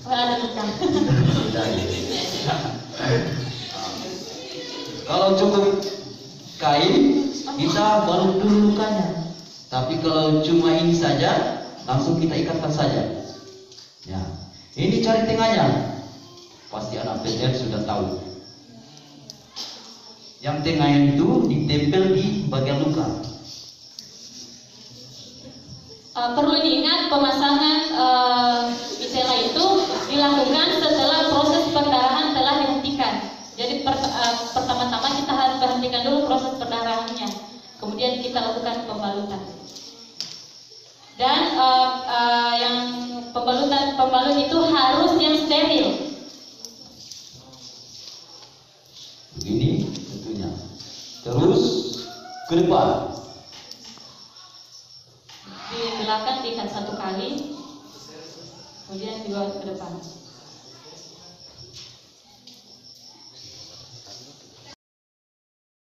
Ada luka. Kalau cukup kain, kita balut dulu lukanya. Tapi kalau cuma ini saja, langsung kita ikatkan saja. Ya, ini cari tengahnya. Pasti anak PTN sudah tahu. Yang tengah itu ditempel di bagian luka. Perlu diingat pemasangan misela itu dilakukan setelah proses perdarahan telah dihentikan. Jadi pertama-tama kita harus berhentikan dulu proses perdarahannya, kemudian kita lakukan pembalutan. Dan yang pembalut itu harus yang steril. Begini tentunya. Terus ke depan. Di belakang diikat 1 kali, kemudian dibawa ke depan.